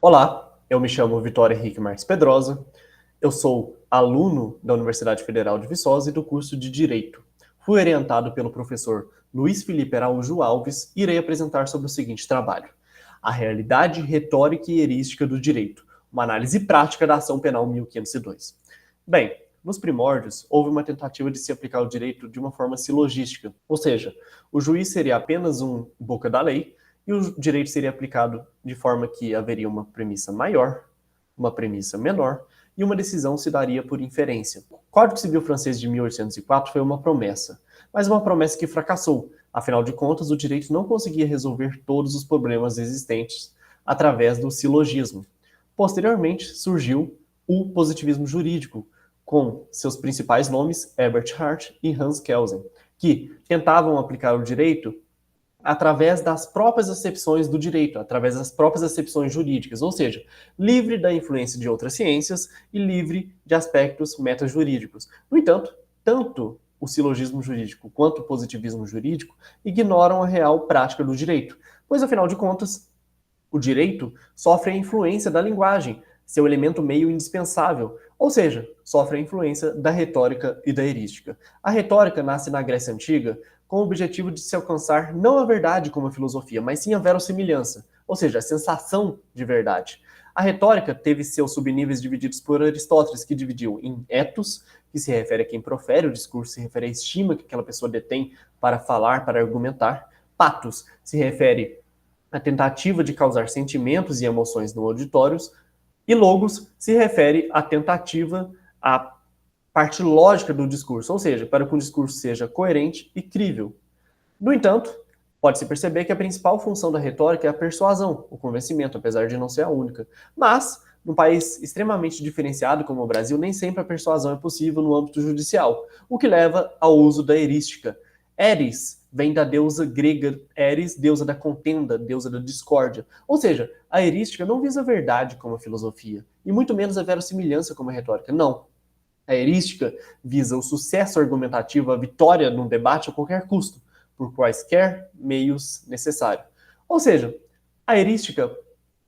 Olá, eu me chamo Vitória Henrique Marques Pedrosa, eu sou aluno da Universidade Federal de Viçosa e do curso de Direito. Fui orientado pelo professor Luiz Felipe Araújo Alves e irei apresentar sobre o seguinte trabalho: a realidade retórica e erística do direito, uma análise prática da ação penal 1502. Bem, nos primórdios, houve uma tentativa de se aplicar o direito de uma forma silogística, ou seja, o juiz seria apenas um boca da lei e o direito seria aplicado de forma que haveria uma premissa maior, uma premissa menor e uma decisão se daria por inferência. O Código Civil francês de 1804 foi uma promessa, mas uma promessa que fracassou. Afinal de contas, o direito não conseguia resolver todos os problemas existentes através do silogismo. Posteriormente, surgiu o positivismo jurídico, com seus principais nomes, Herbert Hart e Hans Kelsen, que tentavam aplicar o direito através das próprias acepções do direito, através das próprias acepções jurídicas, ou seja, livre da influência de outras ciências e livre de aspectos metajurídicos. No entanto, tanto o silogismo jurídico quanto o positivismo jurídico ignoram a real prática do direito, pois, afinal de contas, o direito sofre a influência da linguagem, seu elemento meio indispensável, ou seja, sofre a influência da retórica e da erística. A retórica nasce na Grécia Antiga com o objetivo de se alcançar não a verdade como a filosofia, mas sim a verossimilhança, ou seja, a sensação de verdade. A retórica teve seus subníveis divididos por Aristóteles, que dividiu em ethos, que se refere a quem profere o discurso, se refere à estima que aquela pessoa detém para falar, para argumentar. Pathos se refere à tentativa de causar sentimentos e emoções no auditórios, e logos se refere à tentativa, à parte lógica do discurso, ou seja, para que o discurso seja coerente e crível. No entanto, pode-se perceber que a principal função da retórica é a persuasão, o convencimento, apesar de não ser a única. Mas, num país extremamente diferenciado como o Brasil, nem sempre a persuasão é possível no âmbito judicial, o que leva ao uso da erística. Eris vem da deusa grega Eris, deusa da contenda, deusa da discórdia. Ou seja, a erística não visa a verdade como a filosofia, e muito menos a verossimilhança como a retórica. Não. A erística visa o sucesso argumentativo, a vitória num debate a qualquer custo, por quaisquer meios necessários. Ou seja, a erística,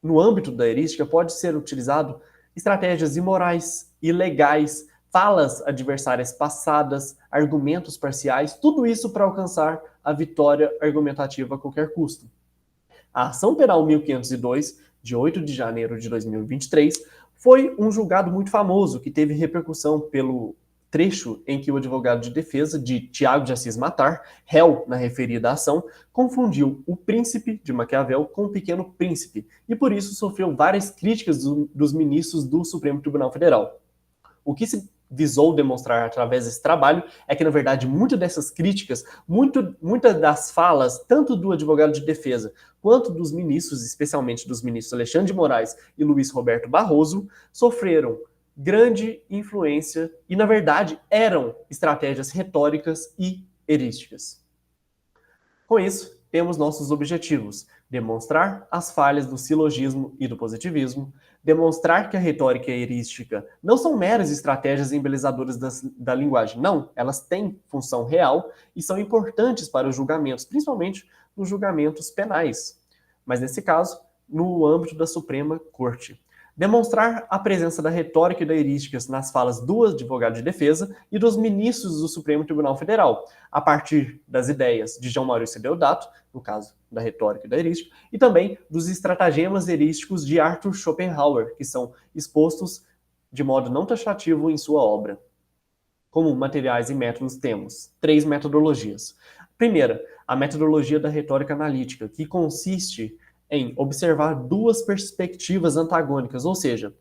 no âmbito da erística, pode ser utilizado estratégias imorais, ilegais, falas adversárias passadas, argumentos parciais, tudo isso para alcançar a vitória argumentativa a qualquer custo. A Ação Penal 1502, de 8 de janeiro de 2023, foi um julgado muito famoso que teve repercussão pelo trecho em que o advogado de defesa de Tiago de Assis Matar, réu na referida ação, confundiu o príncipe de Maquiavel com o pequeno príncipe e por isso sofreu várias críticas dos ministros do Supremo Tribunal Federal. O que se visou demonstrar através desse trabalho é que, na verdade, muitas dessas críticas, muitas das falas, tanto do advogado de defesa quanto dos ministros, especialmente dos ministros Alexandre de Moraes e Luiz Roberto Barroso, sofreram grande influência e, na verdade, eram estratégias retóricas e erísticas. Com isso, temos nossos objetivos: demonstrar as falhas do silogismo e do positivismo, demonstrar que a retórica e a erística não são meras estratégias embelezadoras da linguagem. Não, elas têm função real e são importantes para os julgamentos, principalmente nos julgamentos penais. Mas, nesse caso, no âmbito da Suprema Corte. Demonstrar a presença da retórica e da erística nas falas do advogado de defesa e dos ministros do Supremo Tribunal Federal, a partir das ideias de João Maurício Deodato, no caso da retórica e da erística, e também dos estratagemas erísticos de Arthur Schopenhauer, que são expostos de modo não taxativo em sua obra. Como materiais e métodos temos 3 metodologias. Primeira, a metodologia da retórica analítica, que consiste em observar duas perspectivas antagônicas, ou seja,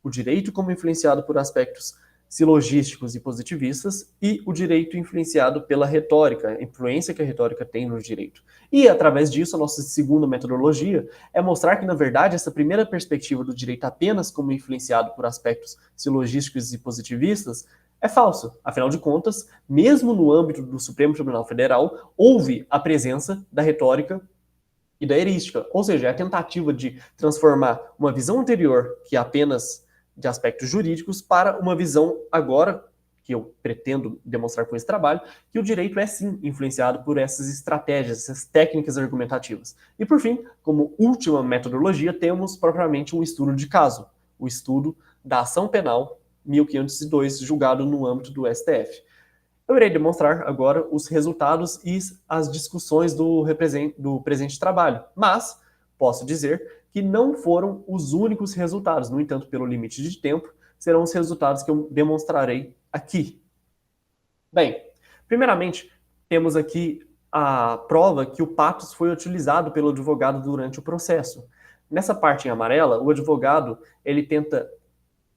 o direito como influenciado por aspectos silogísticos e positivistas e o direito influenciado pela retórica, a influência que a retórica tem no direito. E, através disso, a nossa segunda metodologia é mostrar que, na verdade, essa primeira perspectiva do direito apenas como influenciado por aspectos silogísticos e positivistas é falso. Afinal de contas, mesmo no âmbito do Supremo Tribunal Federal, houve a presença da retórica e da erística, ou seja, é a tentativa de transformar uma visão anterior, que é apenas de aspectos jurídicos, para uma visão agora, que eu pretendo demonstrar com esse trabalho, que o direito é sim influenciado por essas estratégias, essas técnicas argumentativas. E por fim, como última metodologia, temos propriamente um estudo de caso, o estudo da ação penal 1502, julgado no âmbito do STF. Eu irei demonstrar agora os resultados e as discussões do presente trabalho, mas posso dizer que não foram os únicos resultados. No entanto, pelo limite de tempo, serão os resultados que eu demonstrarei aqui. Bem, primeiramente, temos aqui a prova que o patos foi utilizado pelo advogado durante o processo. Nessa parte em amarela, o advogado, ele tenta,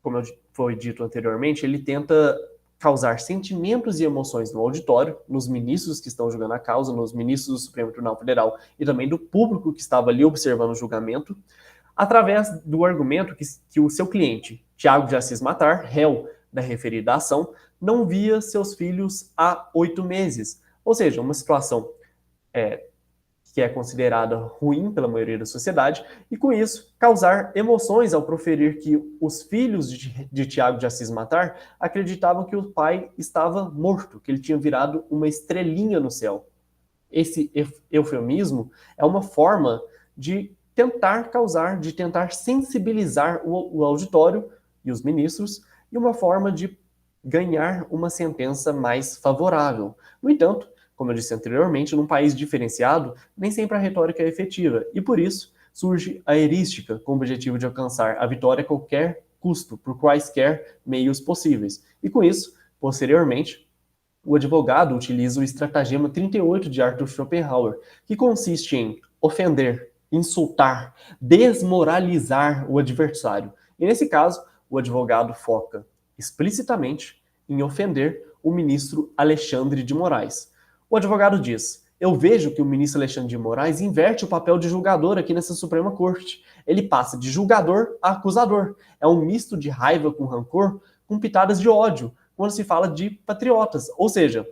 como foi dito anteriormente, ele tenta causar sentimentos e emoções no auditório, nos ministros que estão julgando a causa, nos ministros do Supremo Tribunal Federal e também do público que estava ali observando o julgamento, através do argumento que o seu cliente, Tiago de Assis Matar, réu da referida ação, não via seus filhos há 8 meses. Ou seja, uma situação que é considerada ruim pela maioria da sociedade, e com isso causar emoções ao proferir que os filhos de Tiago de Assis Matar acreditavam que o pai estava morto, que ele tinha virado uma estrelinha no céu. Esse eufemismo é uma forma de tentar causar, de tentar sensibilizar o auditório e os ministros, e uma forma de ganhar uma sentença mais favorável. No entanto, como eu disse anteriormente, num país diferenciado, nem sempre a retórica é efetiva, e por isso surge a erística, com o objetivo de alcançar a vitória a qualquer custo, por quaisquer meios possíveis. E com isso, posteriormente, o advogado utiliza o estratagema 38 de Arthur Schopenhauer, que consiste em ofender, insultar, desmoralizar o adversário. E nesse caso, o advogado foca explicitamente em ofender o ministro Alexandre de Moraes. O advogado diz: eu vejo que o ministro Alexandre de Moraes inverte o papel de julgador aqui nessa Suprema Corte. Ele passa de julgador a acusador. É um misto de raiva com rancor, com pitadas de ódio, quando se fala de patriotas. Ou seja,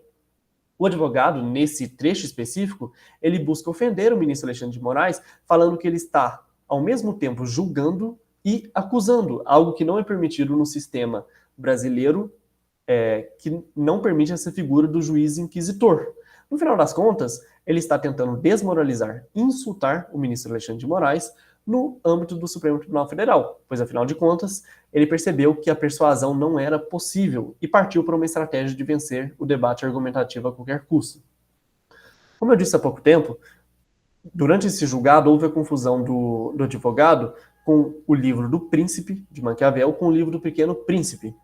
o advogado, nesse trecho específico, ele busca ofender o ministro Alexandre de Moraes, falando que ele está, ao mesmo tempo, julgando e acusando, algo que não é permitido no sistema brasileiro, que não permite essa figura do juiz inquisitor. No final das contas, ele está tentando desmoralizar, insultar o ministro Alexandre de Moraes no âmbito do Supremo Tribunal Federal, pois, afinal de contas, ele percebeu que a persuasão não era possível e partiu para uma estratégia de vencer o debate argumentativo a qualquer custo. Como eu disse há pouco tempo, durante esse julgado houve a confusão do advogado com o livro do Príncipe, de Maquiavel, com o livro do Pequeno Príncipe.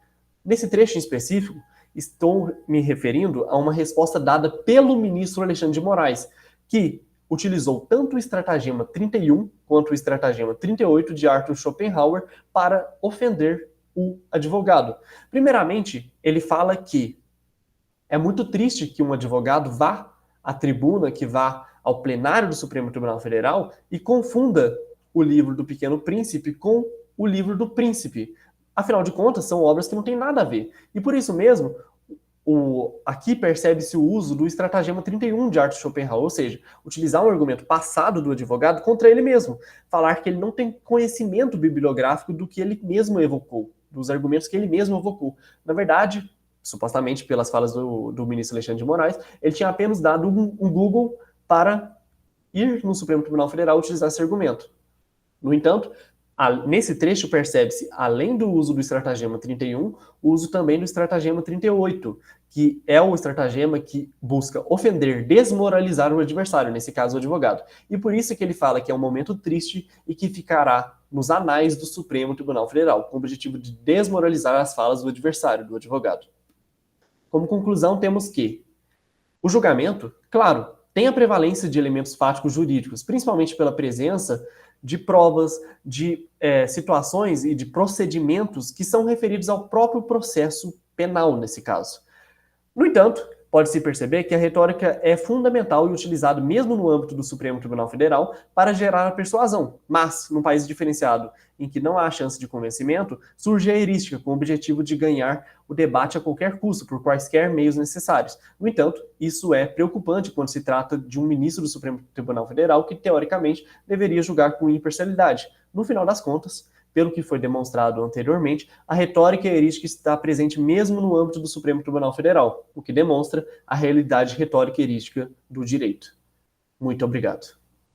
Nesse trecho em específico, estou me referindo a uma resposta dada pelo ministro Alexandre de Moraes, que utilizou tanto o estratagema 31 quanto o estratagema 38 de Arthur Schopenhauer para ofender o advogado. Primeiramente, ele fala que é muito triste que um advogado vá à tribuna, que vá ao plenário do Supremo Tribunal Federal e confunda o livro do Pequeno Príncipe com o livro do Príncipe. Afinal de contas, são obras que não têm nada a ver. E por isso mesmo, aqui percebe-se o uso do estratagema 31 de Arthur Schopenhauer, ou seja, utilizar um argumento passado do advogado contra ele mesmo, falar que ele não tem conhecimento bibliográfico do que ele mesmo evocou, dos argumentos que ele mesmo evocou. Na verdade, supostamente pelas falas do ministro Alexandre de Moraes, ele tinha apenas dado um Google para ir no Supremo Tribunal Federal utilizar esse argumento. No entanto, nesse trecho percebe-se, além do uso do estratagema 31, o uso também do estratagema 38, que é o estratagema que busca ofender, desmoralizar o adversário, nesse caso o advogado. E por isso que ele fala que é um momento triste e que ficará nos anais do Supremo Tribunal Federal, com o objetivo de desmoralizar as falas do adversário, do advogado. Como conclusão, temos que o julgamento, claro, tem a prevalência de elementos fáticos jurídicos, principalmente pela presença de provas, de situações e de procedimentos que são referidos ao próprio processo penal, nesse caso. No entanto, pode-se perceber que a retórica é fundamental e utilizada mesmo no âmbito do Supremo Tribunal Federal para gerar a persuasão. Mas, num país diferenciado em que não há chance de convencimento, surge a erística com o objetivo de ganhar o debate a qualquer custo, por quaisquer meios necessários. No entanto, isso é preocupante quando se trata de um ministro do Supremo Tribunal Federal que, teoricamente, deveria julgar com imparcialidade. No final das contas, pelo que foi demonstrado anteriormente, a retórica erística está presente mesmo no âmbito do Supremo Tribunal Federal, o que demonstra a realidade retórica erística do direito. Muito obrigado.